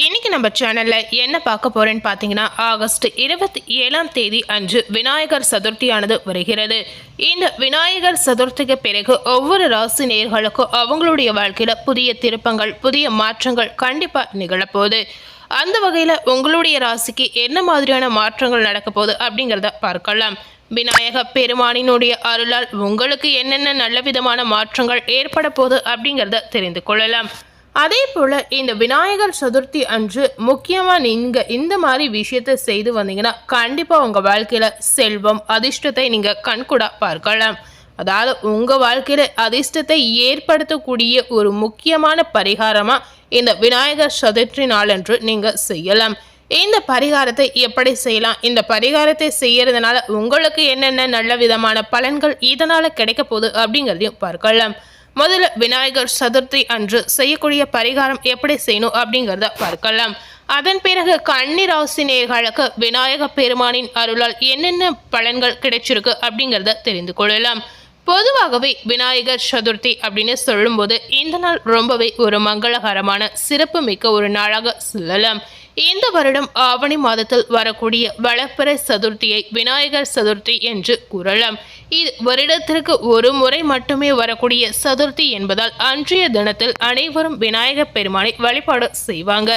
இன்னைக்கு நம்ம சேனல்ல என்ன பார்க்க போறேன்னு பார்த்தீங்கன்னா, ஆகஸ்ட் 27ஆம் தேதி அன்று விநாயகர் சதுர்த்தியானது வருகிறது. இந்த விநாயகர் சதுர்த்திக்கு பிறகு ஒவ்வொரு ராசி நேயர்களுக்கும் அவங்களுடைய வாழ்க்கையில புதிய திருப்பங்கள், புதிய மாற்றங்கள் கண்டிப்பா நிகழப்போகுது. அந்த வகையில் உங்களுடைய ராசிக்கு என்ன மாதிரியான மாற்றங்கள் நடக்க போகுது அப்படிங்கிறத பார்க்கலாம். விநாயக பெருமானினுடைய அருளால் உங்களுக்கு என்னென்ன நல்ல விதமான மாற்றங்கள் ஏற்பட போகுது அப்படிங்கிறத தெரிந்து கொள்ளலாம். அதே போல் இந்த விநாயகர் சதுர்த்தி அன்று முக்கியமாக நீங்கள் இந்த மாதிரி விஷயத்தை செய்து வந்தீங்கன்னா கண்டிப்பாக உங்கள் வாழ்க்கையில் செல்வம் அதிர்ஷ்டத்தை நீங்கள் கண்கூட பார்க்கலாம். அதாவது உங்கள் வாழ்க்கையில் அதிர்ஷ்டத்தை ஏற்படுத்தக்கூடிய ஒரு முக்கியமான பரிகாரமாக இந்த விநாயகர் சதுர்த்தி நாளன்று நீங்கள் செய்யலாம். இந்த பரிகாரத்தை எப்படி செய்யலாம், இந்த பரிகாரத்தை செய்யறதுனால உங்களுக்கு என்னென்ன நல்ல விதமான பலன்கள் இதனால் கிடைக்க போகுது அப்படிங்கிறதையும் பார்க்கலாம். முதல்ல விநாயகர் சதுர்த்தி அன்று செய்யக்கூடிய பரிகாரம் எப்படி செய்யணும் அப்படிங்கிறத பார்க்கலாம். அதன் பிறகு கன்னி ராசி நேயர்களுக்கு விநாயக பெருமானின் அருளால் என்னென்ன பலன்கள் கிடைச்சிருக்கு அப்படிங்கிறத தெரிந்து கொள்ளலாம். பொதுவாகவே விநாயகர் சதுர்த்தி அப்படின்னு சொல்லும்போது இந்த நாள் ரொம்பவே ஒரு மங்களகரமான சிறப்பு மிக்க ஒரு நாளாக சொல்லலாம். இந்த வருடம் ஆவணி மாதத்தில் வரக்கூடிய வளர்ப்பிறை சதுர்த்தியை விநாயகர் சதுர்த்தி என்று கூறலாம். இது வருடத்திற்கு ஒரு முறை மட்டுமே வரக்கூடிய சதுர்த்தி என்பதால் அன்றைய தினத்தில் அனைவரும் விநாயகர் பெருமானை வழிபாடு செய்வாங்க.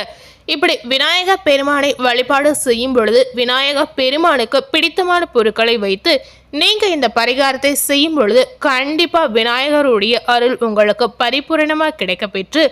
இப்படி விநாயக பெருமானை வழிபாடு செய்யும் பொழுது விநாயக பெருமானுக்கு பிடித்தமான பொருட்களை வைத்து நீங்கள் இந்த பரிகாரத்தை செய்யும் பொழுது கண்டிப்பாக விநாயகருடைய அருள் உங்களுக்கு பரிபூரணமாக கிடைக்க பெற்று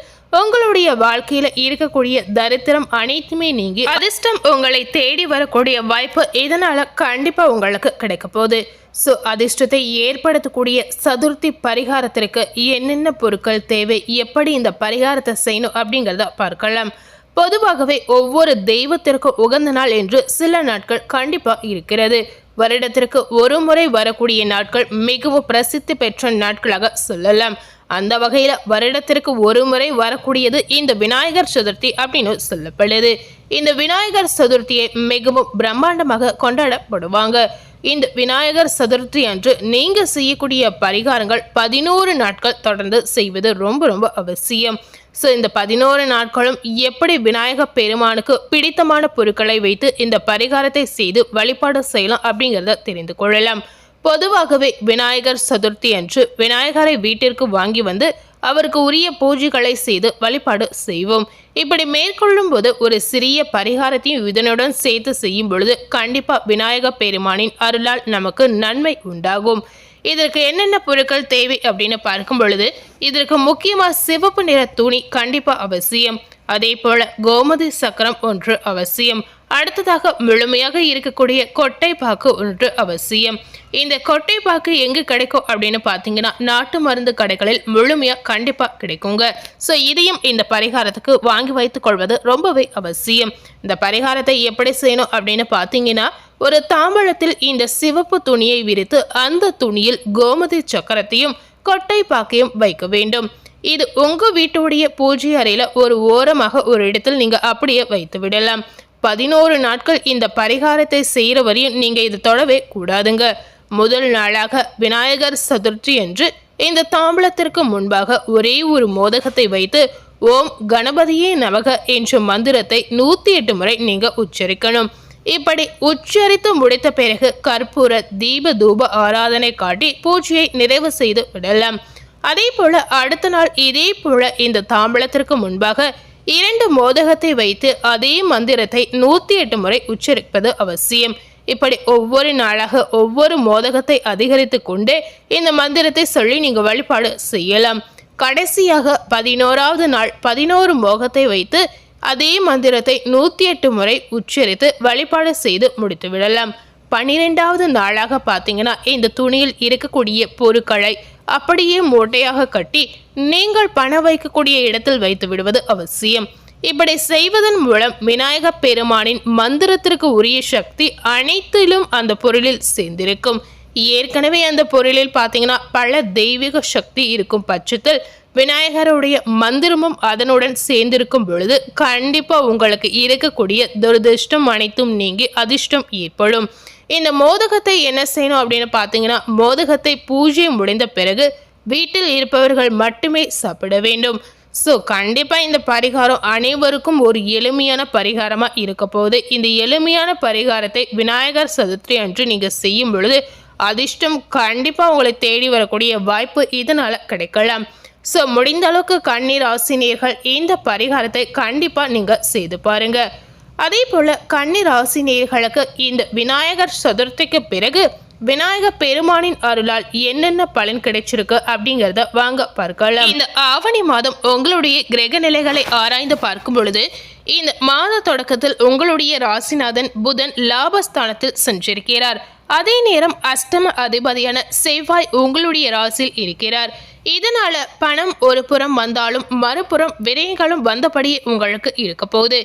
உங்களுடைய வாழ்க்கையில இருக்கக்கூடிய தரித்திரம் அனைத்துமே நீங்கி அதிர்ஷ்டம் உங்களை தேடி வரக்கூடிய வாய்ப்பு இதனால கண்டிப்பா உங்களுக்கு கிடைக்க போகுது. ஸோ அதிர்ஷ்டத்தை ஏற்படுத்தக்கூடிய சதுர்த்தி பரிகாரத்திற்கு என்னென்ன பொருட்கள் தேவை, எப்படி இந்த பரிகாரத்தை செய்யணும் அப்படிங்கிறத பார்க்கலாம். பொதுவாகவே ஒவ்வொரு தெய்வத்திற்கும் உகந்த நாள் என்று சில நாட்கள் கண்டிப்பா இருக்கிறது. வருடத்திற்கு ஒரு முறை வரக்கூடிய நாட்கள் மிகவும் பிரசித்தி பெற்ற நாட்களாக சொல்லலாம். அந்த வகையில் வருடத்திற்கு ஒரு முறை வரக்கூடியது இந்த விநாயகர் சதுர்த்தி அப்படின்னு சொல்லப்படுது. இந்த விநாயகர் சதுர்த்தியை மிகவும் பிரம்மாண்டமாக கொண்டாடப்படுவாங்க. இந்த விநாயகர் சதுர்த்தி அன்று நீங்கள் செய்யக்கூடிய பரிகாரங்கள் 11 நாட்கள் தொடர்ந்து செய்வது ரொம்ப ரொம்ப அவசியம். ஸோ இந்த 11 நாட்களும் எப்படி விநாயகர் பெருமானுக்கு பிடித்தமான பொருட்களை வைத்து இந்த பரிகாரத்தை செய்து வழிபாடு செய்யலாம் அப்படிங்கிறத தெரிந்து கொள்ளலாம். பொதுவாகவே விநாயகர் சதுர்த்தி அன்று விநாயகரை வீட்டிற்கு வாங்கி வந்து அவருக்கு உரிய பூஜைகளை செய்து வழிபாடு செய்வோம். இப்படி மேற்கொள்ளும் போது ஒரு சிறிய பரிகாரத்தையும் இதனுடன் சேர்த்து செய்யும் பொழுது கண்டிப்பாக விநாயகர் பெருமானின் அருளால் நமக்கு நன்மை உண்டாகும். இதற்கு என்னென்ன பொருட்கள் தேவை அப்படின்னு பார்க்கும் பொழுது இதற்கு முக்கியமாக சிவப்பு நிற துணி கண்டிப்பாக அவசியம். அதே போல கோமதி சக்கரம் ஒன்று அவசியம். அடுத்ததாக முழுமையாக இருக்கக்கூடிய கொட்டை பாக்கு ஒன்று அவசியம். இந்த கொட்டை பாக்கு எங்கு கிடைக்கும் அப்படின்னு பார்த்தீங்கன்னா நாட்டு மருந்து கடைகளில் முழுமையாக கண்டிப்பாக கிடைக்குங்க. ஸோ இதையும் இந்த பரிகாரத்துக்கு வாங்கி வைத்துக் கொள்வது ரொம்பவே அவசியம். இந்த பரிகாரத்தை எப்படி செய்யணும் அப்படின்னு பார்த்தீங்கன்னா ஒரு தாம்பழத்தில் இந்த சிவப்பு துணியை விரித்து அந்த துணியில் கோமதி சக்கரத்தையும் கொட்டை பாக்கையும் வைக்க வேண்டும். இது உங்க வீட்டுடைய பூஜை அறையில ஒரு ஓரமாக ஒரு இடத்தில் நீங்க அப்படியே வைத்து விடலாம். 11 நாட்கள் இந்த பரிகாரத்தை செய்கிற வரையும் நீங்க இது தொடவே கூடாதுங்க. முதல் நாளாக விநாயகர் சதுர்த்தி என்று இந்த தாம்பலத்திற்கு முன்பாக ஒரே ஒரு மோதகத்தை வைத்து ஓம் கணபதியே நமக என்ற மந்திரத்தை 108 முறை நீங்க உச்சரிக்கணும். இப்படி உச்சரித்து முடித்த பிறகு கற்பூர தீப தூப ஆராதனை காட்டி பூஜையை நிறைவு செய்து விடலாம். அதே போல அடுத்த நாள் இதே போல இந்த தாம்பலத்திற்கு முன்பாக 2 மோதகத்தை வைத்து அதே மந்திரத்தை 108 முறை உச்சரிப்பது அவசியம். இப்படி ஒவ்வொரு நாளாக ஒவ்வொரு மோதகத்தை அதிகரித்து கொண்டே இந்த மந்திரத்தை சொல்லி நீங்க வழிபாடு செய்யலாம். கடைசியாக 11வது நாள் 11 மோகத்தை வைத்து அதே மந்திரத்தை 108 முறை உச்சரித்து வழிபாடு செய்து முடித்து விடலாம். 12வது நாளாக பார்த்தீங்கன்னா இந்த துணியில் இருக்கக்கூடிய பொருட்களை அப்படியே மூட்டையாக கட்டி நீங்கள் பணம் வைக்கக்கூடிய இடத்தில் வைத்து விடுவது அவசியம். இப்படி செய்வதன் மூலம் விநாயகர் பெருமானின் மந்திரத்திற்கு உரிய சக்தி அனைத்திலும் அந்த பொருளில் சேர்ந்திருக்கும். ஏற்கனவே அந்த பொருளில் பார்த்தீங்கன்னா பல தெய்வீக சக்தி இருக்கும் பட்சத்தில் விநாயகருடைய மந்திரமும் அதனுடன் சேர்ந்திருக்கும் பொழுது கண்டிப்பா உங்களுக்கு இருக்கக்கூடிய துரதிர்ஷ்டம் அனைத்தும் நீங்கி அதிர்ஷ்டம் ஏற்படும். இந்த மோதகத்தை என்ன செய்யணும் அப்படின்னு பார்த்தீங்கன்னா மோதகத்தை பூஜை முடிந்த பிறகு வீட்டில் இருப்பவர்கள் மட்டுமே சாப்பிட வேண்டும். ஸோ கண்டிப்பாக இந்த பரிகாரம் அனைவருக்கும் ஒரு எளிமையான பரிகாரமாக இருக்க போகுது. இந்த எளிமையான பரிகாரத்தை விநாயகர் சதுர்த்தி அன்று நீங்கள் செய்யும் பொழுது அதிர்ஷ்டம் கண்டிப்பாக உங்களை தேடி வரக்கூடிய வாய்ப்பு இதனால் கிடைக்கலாம். ஸோ முடிந்த அளவுக்கு கன்னி ராசி நேயர்கள் இந்த பரிகாரத்தை கண்டிப்பாக நீங்கள் செய்து பாருங்கள். அதே போல் கன்னி ராசி நேயர்களுக்கு இந்த விநாயகர் சதுர்த்திக்கு பிறகு விநாயகர் பெருமானின் அருளால் என்னென்ன பலன் கிடைச்சிருக்கு அப்படிங்கிறத வாங்க பார்க்கலாம். இந்த ஆவணி மாதம் உங்களுடைய கிரக நிலைகளை ஆராய்ந்து பார்க்கும் பொழுது இந்த மாத தொடக்கத்தில் உங்களுடைய ராசிநாதன் புதன் லாபஸ்தானத்தில் சென்றிருக்கிறார். அதே நேரம் அஷ்டம அதிபதியான செவ்வாய் உங்களுடைய ராசியில் இருக்கிறார். இதனால பணம் ஒரு புறம் வந்தாலும் மறுபுறம் விரயங்களும் வந்தபடி உங்களுக்கு இருக்க போகுது.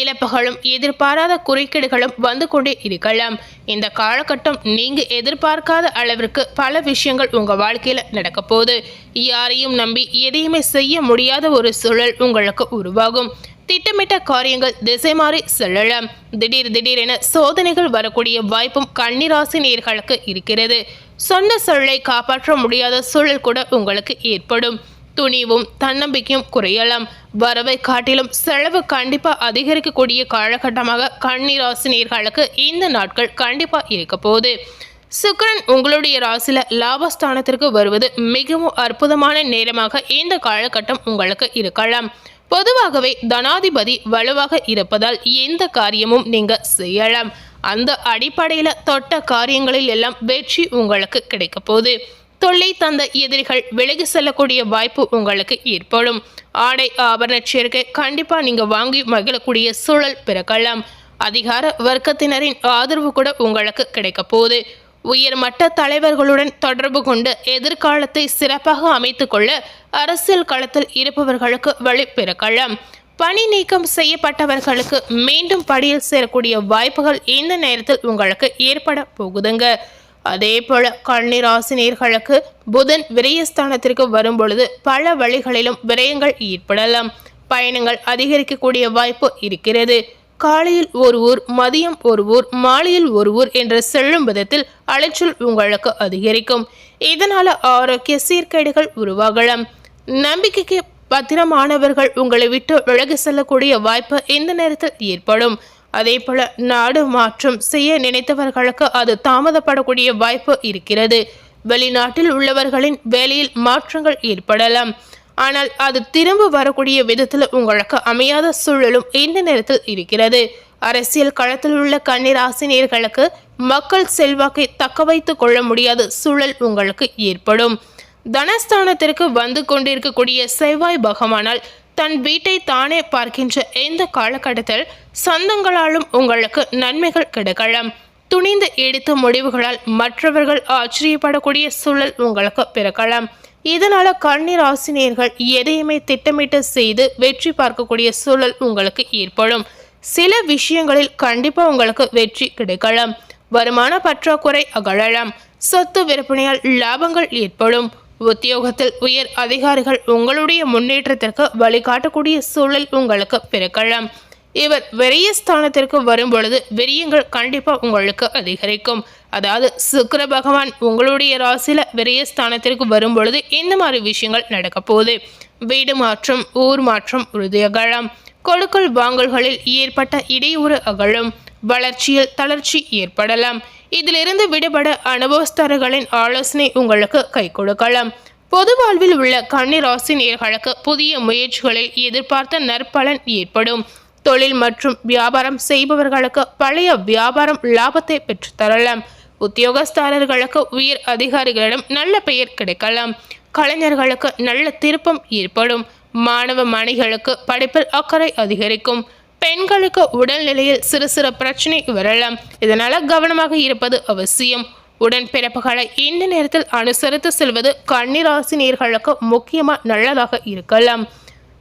இழப்புகளும் எதிர்பாராத குறுக்கீடுகளும் வந்து கொண்டே இருக்கலாம். இந்த காலகட்டம் நீங்க எதிர்பார்க்காத அளவிற்கு பல விஷயங்கள் உங்க வாழ்க்கையில நடக்க போகுது. யாரையும் நம்பி எதையுமே செய்ய முடியாத ஒரு சூழல் உங்களுக்கு உருவாகும். திட்டமிட்ட காரியங்கள் திசை மாறி செல்லலாம். திடீரென சோதனைகள் வரக்கூடிய வாய்ப்பும் கன்னிராசி நேயர்களுக்கு இருக்கிறது. சொன்ன சொல்லை காப்பாற்ற முடியாத சூழல் கூட உங்களுக்கு ஏற்படும். துணிவும் தன்னம்பிக்கையும் குறையலாம். வரவை காட்டிலும் செலவு கண்டிப்பா அதிகரிக்கக்கூடிய காலகட்டமாக கன்னிராசி நேயர்களுக்கு இந்த நாட்கள் கண்டிப்பா இருக்க போகுது. சுக்கிரன் உங்களுடைய ராசியில லாபஸ்தானத்திற்கு வருவது மிகவும் அற்புதமான நேரமாக இந்த காலகட்டம் உங்களுக்கு இருக்கலாம். பொதுவாகவே தனாதிபதி வலுவாக இருப்பதால் எந்த காரியமும் நீங்க செய்யலாம். அந்த அடிப்படையில தொட்ட காரியங்களில் எல்லாம் வெற்றி உங்களுக்கு கிடைக்க போகுது. தொல்லை தந்த எதிரிகள் விலகி செல்லக்கூடிய வாய்ப்பு உங்களுக்கு ஏற்படும். ஆடை ஆபரண சேர்க்கை கண்டிப்பா நீங்க வாங்கி மகிழக்கூடிய சூழல் பிறக்கலாம். அதிகார வர்க்கத்தினரின் ஆதரவு கூட உங்களுக்கு கிடைக்க போகுது. உயர்மட்ட தலைவர்களுடன் தொடர்பு கொண்டு எதிர்காலத்தை சிறப்பாக அமைத்துக் கொள்ள அரசியல் களத்தில் இருப்பவர்களுக்கு வழி பிறக்கலாம். பணி நீக்கம் செய்யப்பட்டவர்களுக்கு மீண்டும் படியில் சேரக்கூடிய வாய்ப்புகள் இந்த நேரத்தில் உங்களுக்கு ஏற்பட போகுதுங்க. அதே போல கன்னிராசி நேயர்களுக்கு புதன் விரயஸ்தானத்திற்கு வரும் பொழுது பல வழிகளிலும் விரயங்கள் ஏற்படலாம். பயணங்கள் அதிகரிக்கக்கூடிய வாய்ப்பு இருக்கிறது. காலையில் ஒரு ஊர், மதியம் ஒரு ஊர், மாலையில் ஒரு ஊர் என்று செல்லும் விதத்தில் அலைச்சல் உங்களுக்கு அதிகரிக்கும். இதனால ஆரோக்கிய சீர்கேடுகள் உருவாகலாம். நம்பிக்கைக்கு பத்திரமானவர்கள் உங்களை விட்டு விலகி செல்லக்கூடிய வாய்ப்பு இந்த நேரத்தில் ஏற்படும். அதே போல நாடு மாற்றம் செய்ய நினைத்தவர்களுக்கு அது தாமதப்படக்கூடிய வாய்ப்பு இருக்கிறது. வெளிநாட்டில் உள்ளவர்களின் வேலையில் மாற்றங்கள் ஏற்படலாம். ஆனால் அது திரும்ப வரக்கூடிய விதத்தில் உங்களுக்கு அமையாத சூழலும் இந்த நேரத்தில் இருக்கிறது. அரசியல் களத்தில் உள்ள கன்னிராசி நேயர்களுக்கு மக்கள் செல்வாக்கை தக்க வைத்துக் கொள்ள முடியாத சூழல் உங்களுக்கு ஏற்படும். தனஸ்தானத்திற்கு வந்து கொண்டிருக்கக்கூடிய செவ்வாய் பகவானால் தன் வீட்டை தானே பார்க்கின்ற இந்த காலகட்டத்தில் சொந்தங்களாலும் உங்களுக்கு நன்மைகள் கிடைக்கலாம். துணிந்து எடுத்த முடிவுகளால் மற்றவர்கள் ஆச்சரியப்படக்கூடிய சூழல் உங்களுக்கு பிறக்கலாம். இதனால கன்னிராசி நேயர்கள் எதையுமே திட்டமிட்டு செய்து வெற்றி பார்க்கக்கூடிய சூழல் உங்களுக்கு ஏற்படும். சில விஷயங்களில் கண்டிப்பா உங்களுக்கு வெற்றி கிடைக்கலாம். வருமான பற்றாக்குறை அகழலாம். சொத்து விற்பனையால் லாபங்கள் ஏற்படும். உத்தியோகத்தில் உயர் அதிகாரிகள் உங்களுடைய முன்னேற்றத்திற்கு வழிகாட்டக்கூடிய சூழல் உங்களுக்கு பிறக்கலாம். இவர் விரயஸ்தானத்திற்கு வரும் பொழுது விரயங்கள் கண்டிப்பா உங்களுக்கு அதிகரிக்கும். அதாவது சுக்கிர பகவான் உங்களுடைய ராசியில விரயஸ்தானத்திற்கு வரும் பொழுது இந்த மாதிரி விஷயங்கள் நடக்க போகுது. வீடு மாற்றம், ஊர் மாற்றம் உறுதியகலாம். கொடுக்கல் வாங்கல்களில் ஏற்பட்ட இடையூறு அகலும். வளர்ச்சியில் தளர்ச்சி ஏற்படலாம். இதிலிருந்து விடுபட அனுபவஸ்தர்களின் ஆலோசனை உங்களுக்கு கை கொடுக்கலாம். பொது வாழ்வில் உள்ள கன்னிராசி நேயர்களுக்கு புதிய முயற்சிகளில் எதிர்பார்த்த நற்பலன் ஏற்படும். தொழில் மற்றும் வியாபாரம் செய்பவர்களுக்கு பழைய வியாபாரம் லாபத்தை பெற்றுத்தரலாம். உத்தியோகஸ்தர்களுக்கு உயர் அதிகாரிகளிடம் நல்ல பெயர் கிடைக்கலாம். கலைஞர்களுக்கு நல்ல திருப்பம் ஏற்படும். மாணவ மாணவிகளுக்கு படிப்பில் அக்கறை அதிகரிக்கும். பெண்களுக்கு உடல்நிலையில் சிறு சிறு பிரச்சனை வரலாம். இதனால கவனமாக இருப்பது அவசியம். உடன்பிறப்புகளை இந்த நேரத்தில் அனுசரித்து செல்வது கன்னிராசி நேயர்களுக்கு முக்கியமாக நல்லதாக இருக்கலாம்.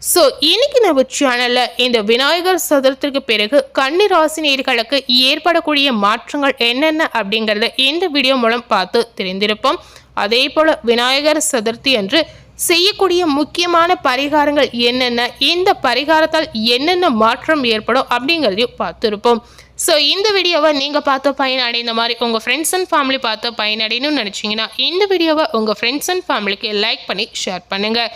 ஸோ இன்னைக்கு நம்ம சேனலில் இந்த விநாயகர் சதுர்த்திக்கு பிறகு கன்னிராசி நேயர்களுக்கு ஏற்படக்கூடிய மாற்றங்கள் என்னென்ன அப்படிங்கிறத இந்த வீடியோ மூலம் பார்த்து தெரிந்திருப்போம். அதே போல் விநாயகர் சதுர்த்தி அன்று செய்யக்கூடிய முக்கியமான பரிகாரங்கள் என்னென்ன, இந்த பரிகாரத்தால் என்னென்ன மாற்றம் ஏற்படும் அப்படிங்கிறதையும் பார்த்துருப்போம். ஸோ இந்த வீடியோவை நீங்கள் பார்த்து பயனடைந்த மாதிரி உங்கள் ஃப்ரெண்ட்ஸ் அண்ட் ஃபேமிலி பார்த்து பயனடையணும்னு நினச்சிங்கன்னா இந்த வீடியோவை உங்கள் ஃப்ரெண்ட்ஸ் அண்ட் ஃபேமிலிக்கு லைக் பண்ணி ஷேர் பண்ணுங்கள்.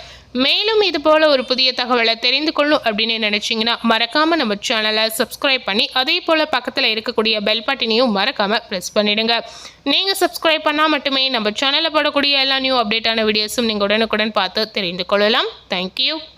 மேலும் இது போல் ஒரு புதிய தகவலை தெரிந்து கொள்ளும் அப்படின்னு நினச்சிங்கன்னா மறக்காமல் நம்ம சேனலை சப்ஸ்கிரைப் பண்ணி அதே போல் பக்கத்தில் இருக்கக்கூடிய பெல் பட்டனையும் மறக்காமல் ப்ரெஸ் பண்ணிவிடுங்க. நீங்கள் சப்ஸ்கிரைப் பண்ணால் மட்டுமே நம்ம சேனலில் போடக்கூடிய எல்லா நியூ அப்டேட்டான வீடியோஸும் நீங்கள் உடனுக்குடன் பார்த்து தெரிந்து கொள்ளலாம். தேங்க்யூ.